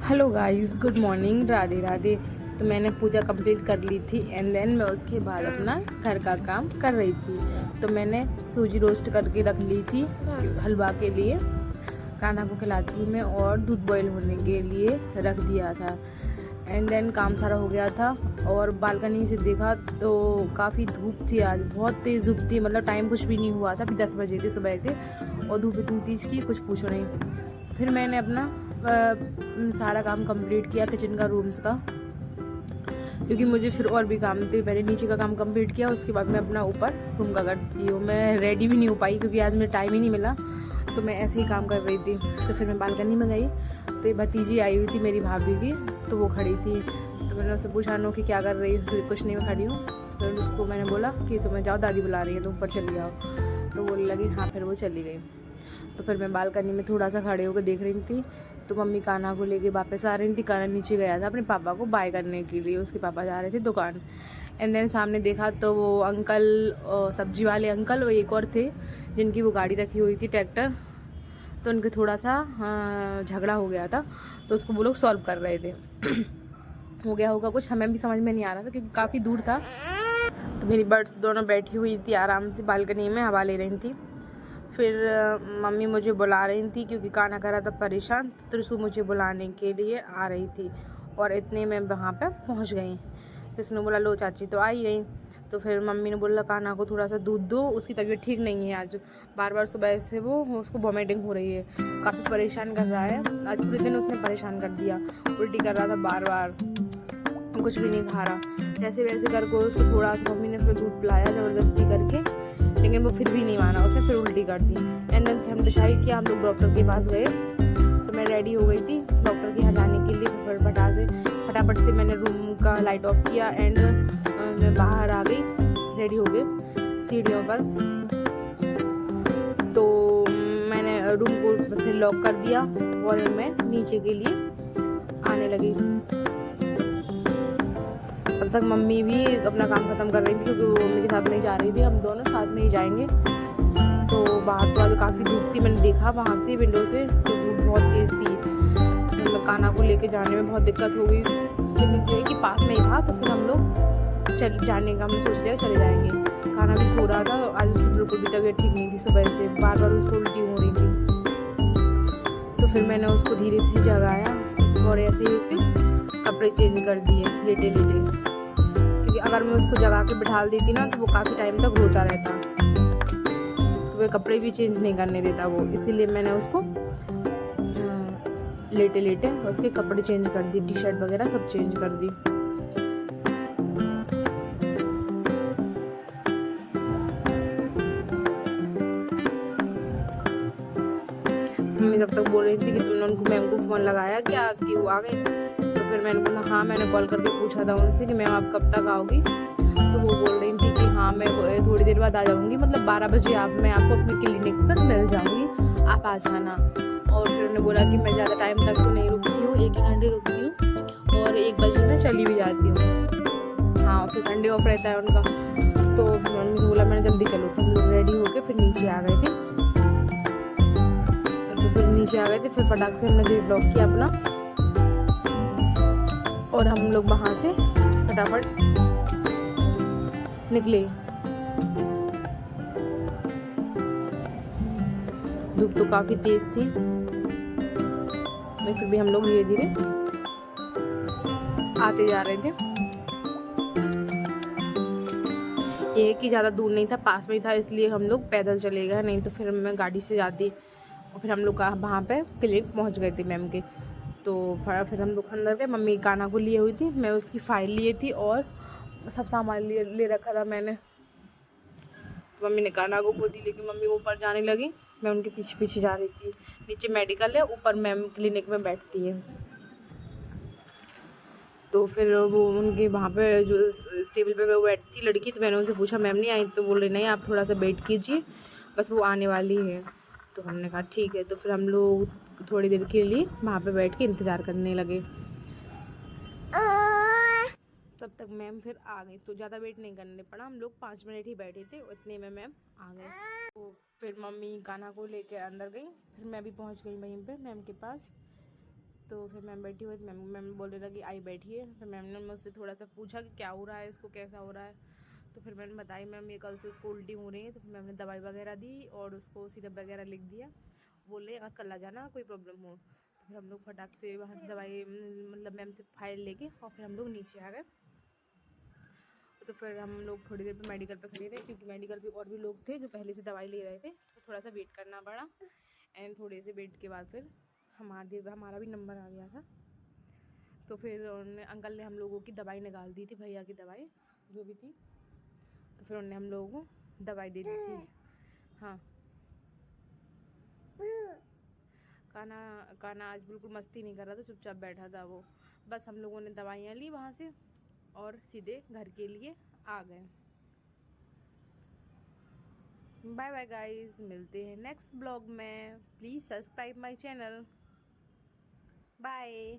Hello guys, good morning, Radhe Radhe. तो मैंने पूजा complete कर ली थी एंड देन मैं उसके बाद अपना घर का काम कर रही थी। तो मैंने सूजी रोस्ट करके रख ली थी हलवा के लिए, कान्हा को खिलाती हूँ मैं, और दूध बॉईल होने के लिए रख दिया था। एंड देन काम सारा हो गया था और बालकनी से देखा तो काफ़ी धूप थी, आज बहुत तेज़ धूप थी। मतलब टाइम कुछ भी नहीं हुआ था, अभी 10 बजे थे सुबह के, और धूप इतनी तेज़ की कुछ पूछो नहीं। फिर मैंने अपना सारा काम कंप्लीट किया किचन का, रूम्स का, क्योंकि मुझे फिर और भी काम थे। पहले नीचे का काम कंप्लीट किया, उसके बाद मैं अपना ऊपर रूम का करती हूँ। मैं रेडी भी नहीं हो पाई क्योंकि आज मुझे टाइम ही नहीं मिला, तो मैं ऐसे ही काम कर रही थी। तो फिर मैं बालकनी में गई तो ये भतीजी आई हुई थी मेरी भाभी की, तो वो खड़ी थी। तो मैंने उससे पूछा नो कि क्या कर रही है, कुछ नहीं, मैं खड़ी हूँ। फिर उसको मैंने बोला कि तुम्हें जाओ, दादी बुला रही है, तुम ऊपर चली जाओ। तो बोलने लगी हाँ, फिर वो चली गई। तो फिर मैं बालकनी में थोड़ा सा खड़े होकर देख रही थी। तो मम्मी कान्हा को लेके वापस आ रही थी। कान्हा नीचे गया था अपने पापा को बाय करने के लिए, उसके पापा जा रहे थे दुकान। एंड देन सामने देखा तो वो अंकल, सब्जी वाले अंकल, वो एक और थे जिनकी वो गाड़ी रखी हुई थी, ट्रैक्टर। तो उनके थोड़ा सा झगड़ा हो गया था, तो उसको वो लोग सॉल्व कर रहे थे। हो गया होगा कुछ, हमें भी समझ में नहीं आ रहा था क्योंकि काफ़ी दूर था। तो मेरी बर्ड्स दोनों बैठी हुई थी आराम से बालकनी में, हवा ले रही थी। फिर मम्मी मुझे बुला रही थी क्योंकि कान्हा कर रहा था परेशान। तो त्रिशु मुझे बुलाने के लिए आ रही थी और इतने में वहाँ पे पहुँच गई। त्रिशु ने बोला लो चाची तो आई गई। तो फिर मम्मी ने बोला कान्हा को थोड़ा सा दूध दो, उसकी तबीयत ठीक नहीं है आज, बार बार सुबह से वो उसको वॉमिटिंग हो रही है, काफ़ी परेशान कर रहा है। आज पूरे दिन उसने परेशान कर दिया, उल्टी कर रहा था बार बार, कुछ भी नहीं खा रहा। जैसे वैसे करके उसको थोड़ा सा मम्मी ने फिर दूध पिलाया ज़बरदस्ती करके, लेकिन वो फिर भी नहीं माना, उसने फिर उल्टी कर दी। एंड देन फिर हम डिसाइड किया, हम लोग डॉक्टर के पास गए। तो मैं रेडी हो गई थी डॉक्टर के यहाँ जाने के लिए। फिर फटाफट से मैंने रूम का लाइट ऑफ किया एंड मैं बाहर आ गई, रेडी हो गए सीढ़ियों पर। तो मैंने रूम को फिर लॉक कर दिया और मैं नीचे के लिए आने लगी। तब तक मम्मी भी अपना काम ख़त्म कर रही थी क्योंकि वो मम्मी के साथ नहीं जा रही थी, हम दोनों साथ में ही जाएंगे। तो बाहर तो आज काफ़ी धूप थी, मैंने देखा वहाँ से विंडो से, तो धूप बहुत तेज़ थी। मतलब कान्हा को लेके जाने में बहुत दिक्कत हो गई, लेकिन ये कि पास में ही था। तो फिर हम लोग जाने का हमने सोच लिया, चले जाएंगे। कान्हा भी सो रहा था, आज उसकी बिल्कुल भी तबीयत ठीक नहीं थी, सुबह से बार बार उसको उल्टी हो रही थी। तो फिर मैंने उसको धीरे से जगाया और ऐसे ही उसके कपड़े चेंज कर दिए लेटे लेटे, क्योंकि अगर मैं उसको जगा के बिठा देती ना तो वो काफ़ी टाइम तक रोता रहता, तो वे कपड़े भी चेंज नहीं करने देता वो। इसीलिए मैंने उसको लेटे लेटे उसके कपड़े चेंज कर दी, टी शर्ट वगैरह सब चेंज कर दी। मम्मी तब तक बोल रही थी कि तुमने उनको मैम को फ़ोन लगाया क्या कि वो आ गए। तो फिर मैंने बोला हाँ, मैंने कॉल करके पूछा था उनसे कि मैम आप कब तक आओगी। तो वो बोल रही थी कि हाँ मैं थोड़ी देर बाद आ जाऊँगी, मतलब 12 बजे मैं आपको अपने क्लिनिक पर मिल जाऊँगी, आप आ जाना। और फिर उन्होंने बोला कि मैं ज़्यादा टाइम तक तो नहीं रुकती हूँ, 1 ही घंटे रुकती हूँ और 1 बजे मैं चली भी जाती हूँ। हाँ, फिर संडे ऑफ रहता है उनका। तो मम्मी से बोला मैंने जल्दी चलो, तो हम लोग रेडी होके फिर नीचे आ गए थे। तो फिर नीचे आ गए थे, फिर फटाक से हमने जो ब्लॉक किया अपना, और हम लोग वहाँ से फटाफट निकले। धूप तो काफ़ी तेज़ थी, लेकिन फिर भी हम लोग धीरे धीरे आते जा रहे थे। ये कि ज़्यादा दूर नहीं था, पास में ही था, इसलिए हम लोग पैदल चले गए, नहीं तो फिर मैं गाड़ी से जाती। और फिर हम लोग वहाँ पे क्लिनिक पहुँच गए थे मैम के। तो फिर हम लोग अंदर गए, मम्मी कान्हा को लिए हुई थी, मैं उसकी फ़ाइल लिए थी और सब सामान ले रखा था मैंने। तो मम्मी ने कान्हा को गोदी लेके मम्मी ऊपर जाने लगी, मैं उनके पीछे पीछे जा रही थी। नीचे मेडिकल है, ऊपर मैम क्लिनिक में बैठती है। तो फिर वो उनके वहाँ पे जो टेबल पे वो बैठती थी लड़की, तो मैंने उनसे पूछा मैम नहीं आई। तो बोल रही नहीं, आप थोड़ा सा वेट कीजिए, बस वो आने वाली है। तो हमने कहा ठीक है। तो फिर हम लोग थोड़ी देर के लिए वहाँ पे बैठ के इंतज़ार करने लगे। तब तक मैम फिर आ गई, तो ज़्यादा वेट नहीं करने पड़ा, हम लोग 5 मिनट ही बैठे थे, उतने में मैम आ गए। तो फिर मम्मी कान्हा को लेके अंदर गई, फिर मैं भी पहुँच गई वहीं पे मैम के पास। तो फिर मैम बैठी हुई, मैम बोलने लगी आई बैठिए। तो मैम ने मुझसे थोड़ा सा पूछा कि क्या हो रहा है, इसको कैसा हो रहा है। तो फिर मैंने बताई मैम ये कल से उसको उल्टी हो रही है। तो फिर मैम ने दवाई वगैरह दी और उसको सिरप वगैरह लिख दिया। बोले अगर कल आ जाना कोई प्रॉब्लम हो। तो फिर हम लोग फटाक से वहाँ से दवाई मतलब मैम से फाइल लेके और फिर हम लोग नीचे आ गए। तो फिर हम लोग थोड़ी देर पे मेडिकल पे खड़े रहे, क्योंकि मेडिकल पे और भी लोग थे जो पहले से दवाई ले रहे थे, तो थोड़ा सा वेट करना पड़ा। एंड थोड़े से वेट के बाद फिर हमारा भी नंबर आ गया था। तो फिर अंकल ने हम लोगों की दवाई निकाल दी थी, भैया की दवाई जो भी थी। तो फिर उन्होंने हम लोगों को दवाई दे दी थी। हाँ, काना आज बिल्कुल मस्ती नहीं कर रहा था, चुपचाप बैठा था वो। बस हम लोगों ने दवाइयाँ ली वहाँ से और सीधे घर के लिए आ गए। बाय बाय गाइस, मिलते हैं नेक्स्ट ब्लॉग में। Please subscribe my channel. Bye.